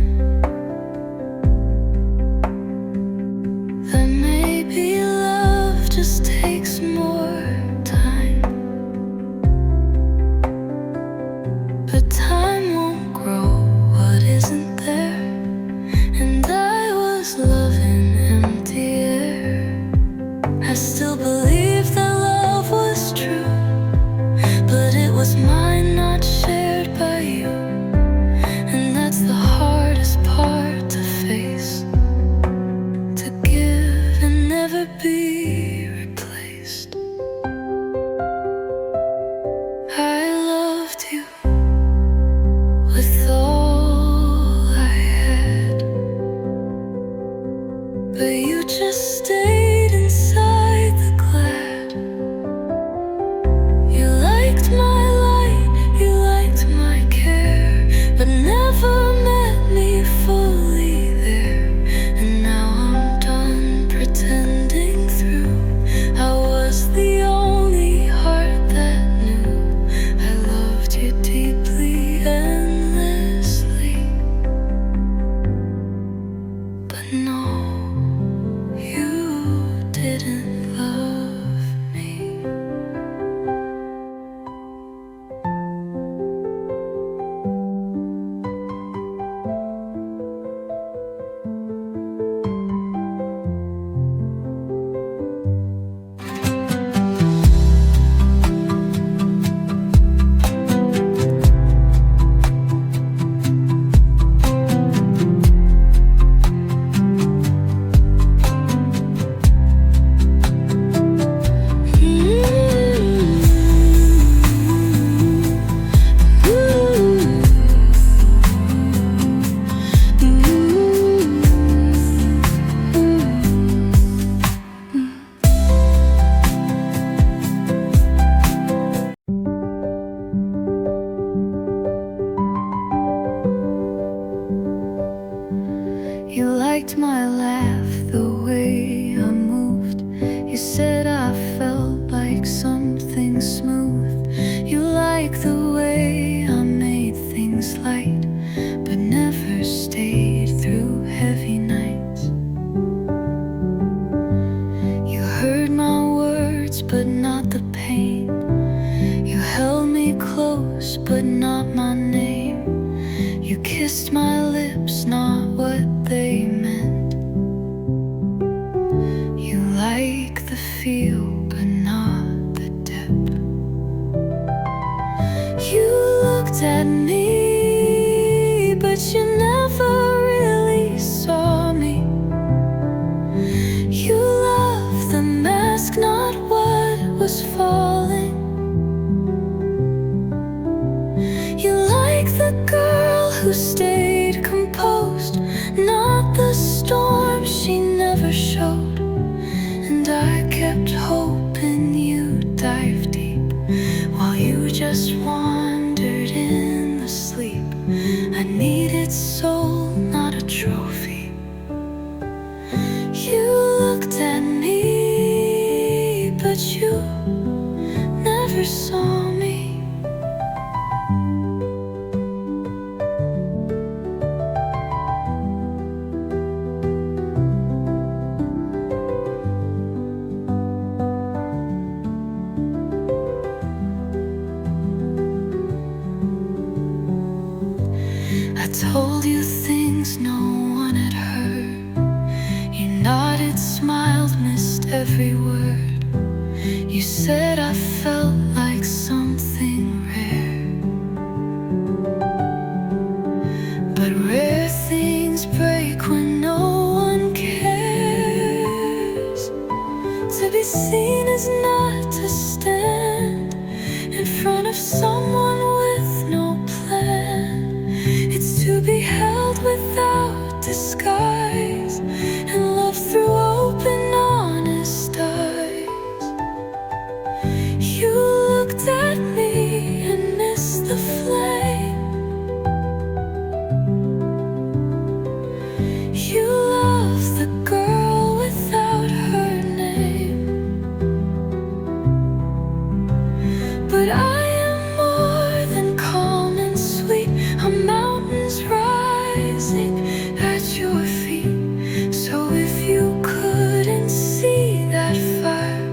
that maybe love just takes more time. But time won't grow what isn't there, and I was loving empty air. I still believe that love was true, but it was mine, not shared by you. And that's the hard You liked my laugh, the way I moved. You said I felt like something smooth. You liked the way I made things light, but never stayed through heavy nights. You heard my words, but not the pain. You held me close, but not my name. You kissed my lips, not what they meant. You like the feel, but not the depth. You looked at me, but you never really saw me. You loved the mask, not what was falling. You like the girl who stayed composed, not the storm she never showed. And I kept hoping you'd dive deep, while you just wandered in the sleep. I needed soul, not a trophy. You looked at me, but you never saw me. I told you things no one had heard. You nodded, smiled, missed every word. You said I felt like something rare, but rare things break when no one cares. To be seen is not to stand in front of someone with no plan. It's to be held without disguise, and love through open, honest eyes. You looked at me and missed the flame. You loved the girl without her name. But I am more than calm and sweet. I'm mountains rising at your feet. So if you couldn't see that fire,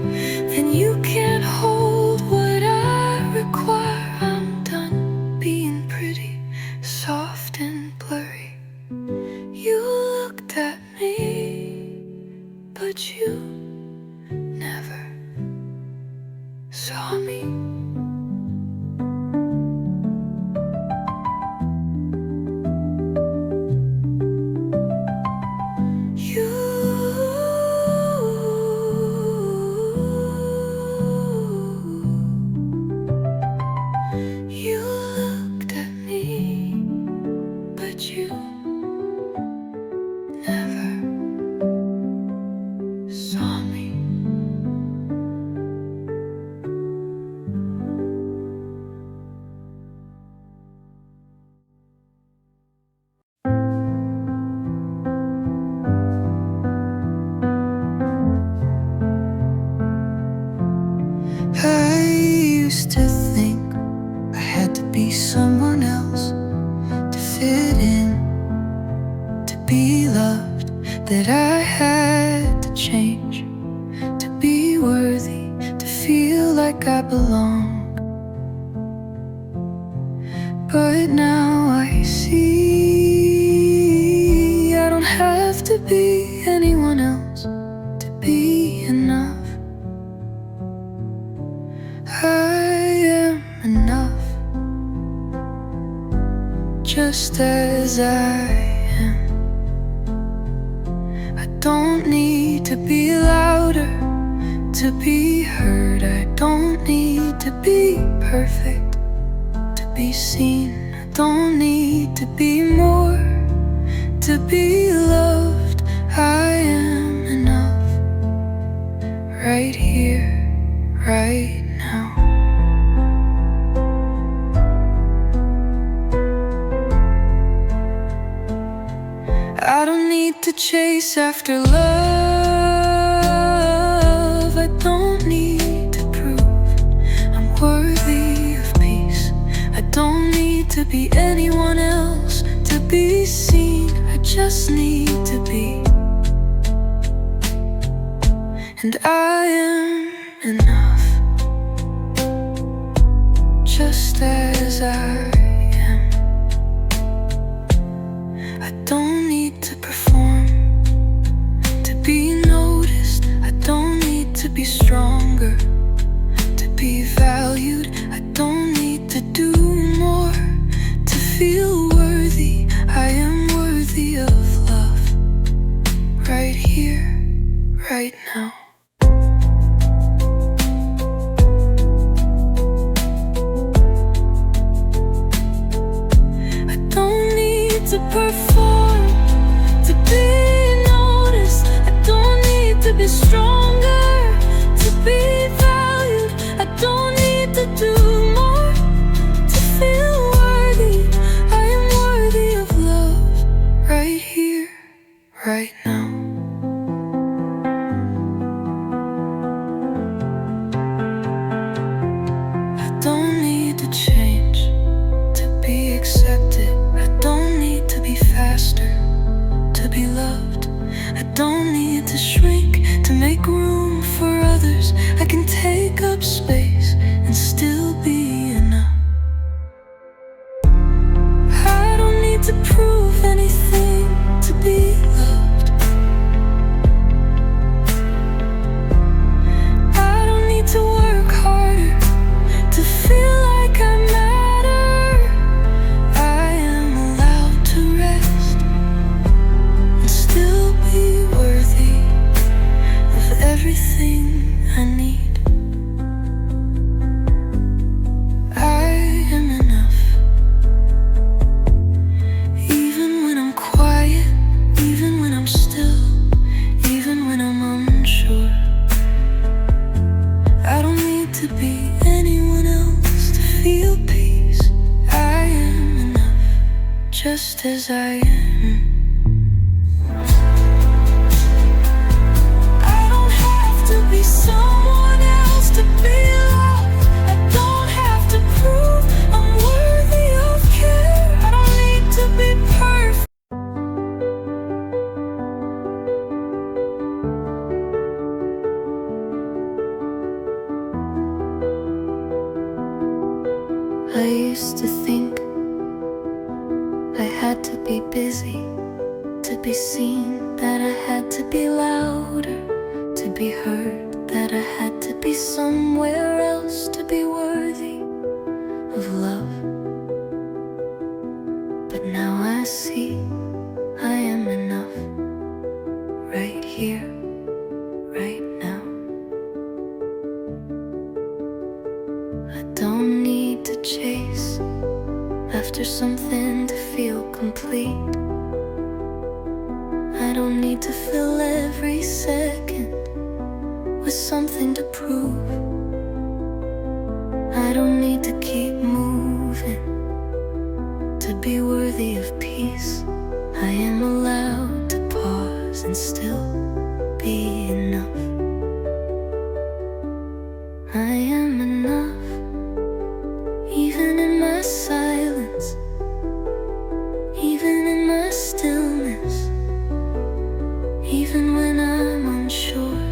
then you can't hold what I require. I'm done being pretty, soft and blurry. You looked at me, but you never saw me. You looked at me, but you never saw me. I used to think I had to be someone else to fit in, to be loved, that I had to change, to be worthy, to feel like I belonged. But now I see I don't have to be anyone else to be enough. I am enough, just as I am. I don't need to be louder to be heard. I don't need to be perfect to be seen. I don't need to be more to be loved. I am enough, right here, right now. I don't need to chase after love. I don't need to prove I'm worthy of peace. I don't need to be anyone else to be seen. I just need to be. And I am enough, just as I am. I don't need to perform to be noticed. I don't need to be stronger to be valued. I don't need to do more to feel worthy. I am worthy of love, right here, right now. To perform, to be noticed. I don't need to be stronger to be valued. I don't need to do more to feel worthy. I am worthy of love, right here, right now. I don't need to change to be accepted. Faster to be loved. I don't need to shrink to make room for others. I can take up space and still be enough. I don't need to prove anything to be loved. I don't need to work harder to feel like I matter. I am allowed to rest, still be worthy of everything I need. I am enough, even when I'm quiet, even when I'm still, even when I'm unsure. I don't need to be anyone else to feel peace. I am enough, just as I am. Be someone else to be loved. I don't have to prove I'm worthy of care. I don't need to be perfect. I used to think I had to be busy to be seen, that I had to be louder to be heard, that I had to be somewhere else to be worthy of love. But now I see I am enough, right here, right now. I don't need to chase after something to feel complete. I don't need to fill every second with something to prove. I don't need to keep moving to be worthy of peace. I am allowed to pause and still be enough. I am enough, even in my silence, even in my stillness, even when I'm unsure.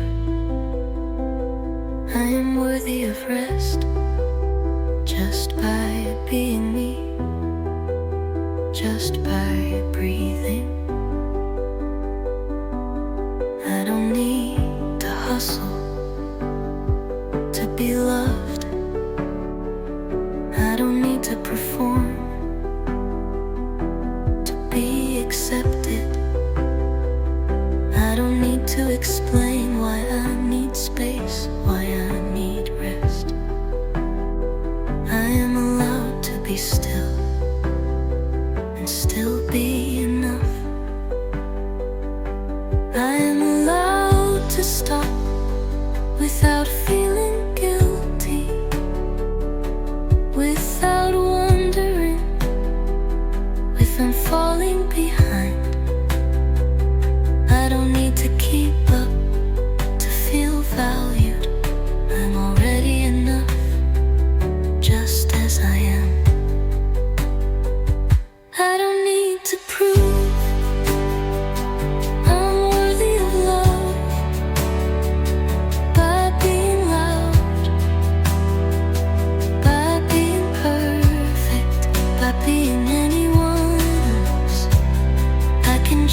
I am worthy of rest, just by being me, just by breathing. I don't need to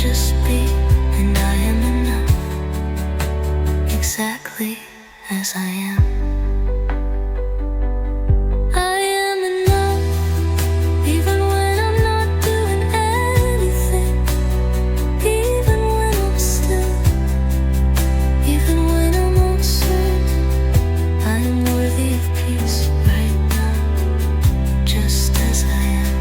just be, and I am enough, exactly as I am. I am enough, even when I'm not doing anything, even when I'm still, even when I'm uncertain. I am worthy of peace right now, just as I am.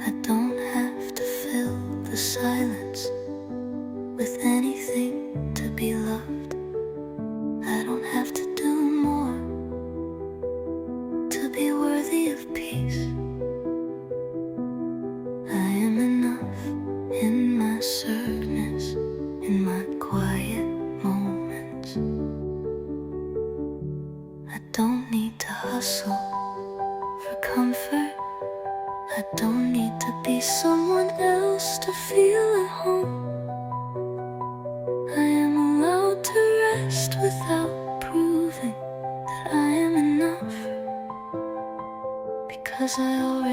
I don't have to fill the silence with anything to be loved. I don't have to do more to be worthy of peace. I am enough in my sadness, in my quiet moments. I don't need to hustle for comfort. I don't need to be someone else to feel at home. I am allowed to rest without proving that I am enough, because I already